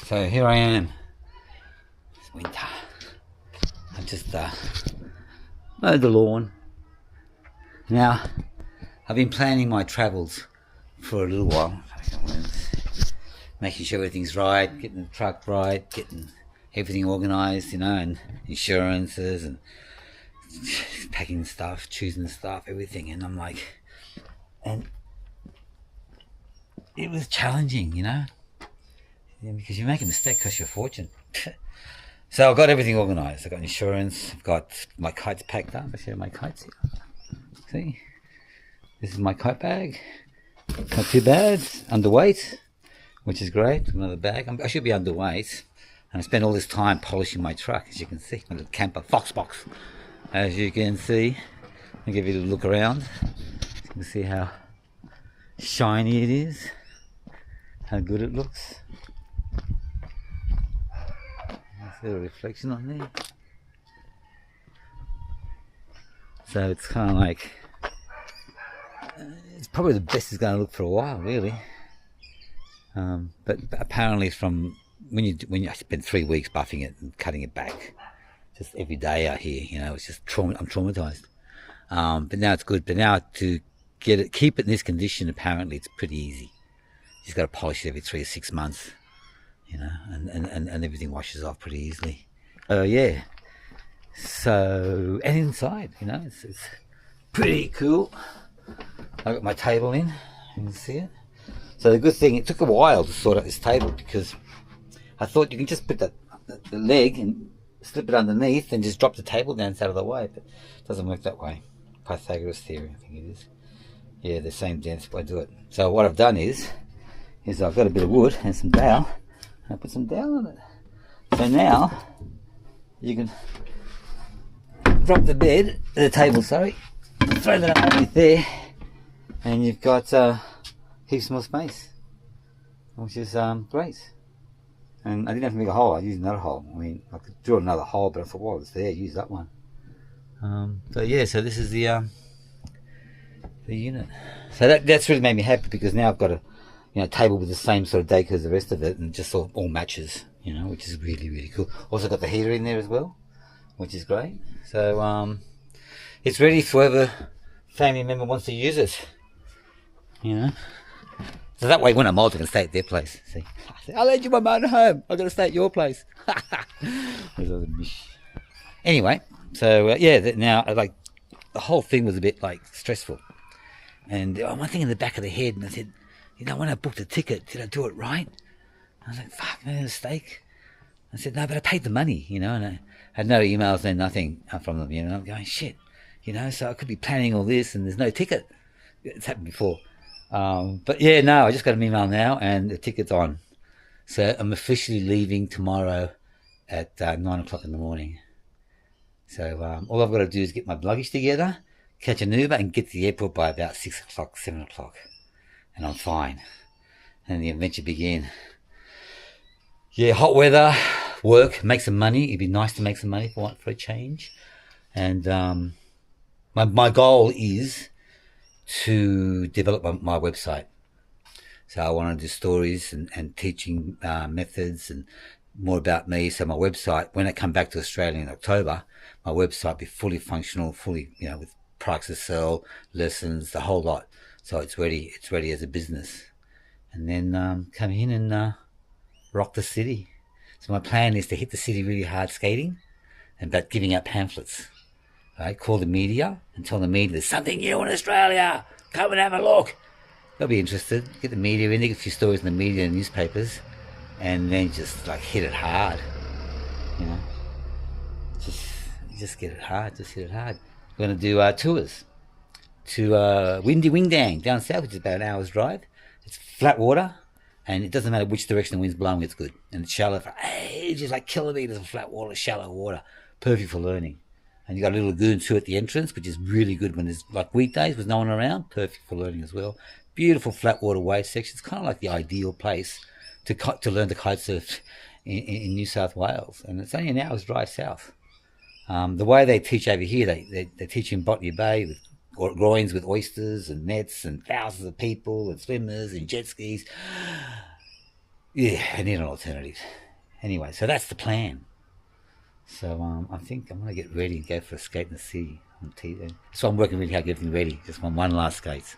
So here I am. It's winter. I've just mowed the lawn. Now, I've been planning my travels for a little while. Making sure everything's right, getting the truck right, getting everything organised, and insurances and packing stuff, choosing the stuff, everything. And I'm like, and it was challenging, because you make a mistake, costs you a fortune. So I've got everything organised. I've got insurance. I've got my kites packed up. I share my kites here. See, this is my kite bag. Not too bad. Underweight, which is great. Another bag. I should be underweight. And I spent all this time polishing my truck, as you can see. My little camper Fox box, as you can see. I'll give you a look around. You can see how shiny it is. How good it looks. There's a reflection on there. So it's kind of like, it's probably the best it's going to look for a while, really. But apparently from when you spend 3 weeks buffing it and cutting it back, just every day out here, it's just I'm traumatized. But now it's good. But now to keep it in this condition, apparently it's pretty easy. You just got to polish it every 3 or 6 months, and everything washes off pretty easily. Yeah. So, and inside, it's pretty cool. I got my table in. You can see it. So the good thing, it took a while to sort out this table because I thought you can just put the leg and slip it underneath and just drop the table down out of the way, but it doesn't work that way. Pythagoras theory, I think it is. Yeah, the same dance I do it. So what I've done is I've got a bit of wood and some dowel, and I put some dowel on it. So now you can drop the table, throw that underneath there, and you've got heaps more space, which is great. And I didn't have to make a hole. I used another hole. I mean, I could drill another hole, but I thought, well, it's there. Use that one. So yeah, so this is the unit. So that's really made me happy because now I've got a table with the same sort of decor as the rest of it, and just all matches. Which is really, really cool. Also got the heater in there as well, which is great. So it's ready for whoever family member wants to use it. So that way when I'm old I can stay at their place. See, I'll lend you my motor home. I'm going to stay at your place. Anyway, so yeah, now like the whole thing was a bit like stressful. And one thing in the back of the head, and I said, when I booked the ticket, did I do it right? I was like, fuck, made a mistake. I said, no, but I paid the money, and I had no emails, no nothing from them, and I'm going, shit, so I could be planning all this and there's no ticket. It's happened before. But yeah, no, I just got an email now and the ticket's on. So I'm officially leaving tomorrow at 9 o'clock in the morning. So all I've got to do is get my luggage together, catch an Uber and get to the airport by about 6 o'clock, 7 o'clock. And I'm fine. And the adventure begin. Yeah, hot weather, work, make some money. It'd be nice to make some money for a change. And my goal is to develop my website. So I want to do stories and teaching methods and more about me. So my website, when I come back to Australia in October, my website be fully functional, fully, with products to sell, lessons, the whole lot. So it's ready as a business. And then come in and rock the city. So my plan is to hit the city really hard skating and about giving out pamphlets. Right? Call the media and tell the media there's something new in Australia. Come and have a look. They'll be interested. Get the media in, get a few stories in the media and newspapers, and then just like hit it hard. Just get it hard. Just hit it hard. We're going to do tours to Windy Wingdang down south, which is about an hour's drive. It's flat water, and it doesn't matter which direction the wind's blowing, it's good. And it's shallow for ages, like kilometres of flat water, shallow water. Perfect for learning. And you got a little lagoon too at the entrance, which is really good when there's like weekdays with no one around. Perfect for learning as well. Beautiful flat water wave section. It's kind of like the ideal place to learn to kite surf in New South Wales. And it's only an hour's drive south. The way they teach over here, they teach in Botany Bay with groins with oysters and nets and thousands of people and swimmers and jet skis. Yeah, I need an alternative. Anyway, so that's the plan. So I think I'm gonna get ready and go for a skate in the city on TV. So I'm working really hard getting ready. Just one last skate.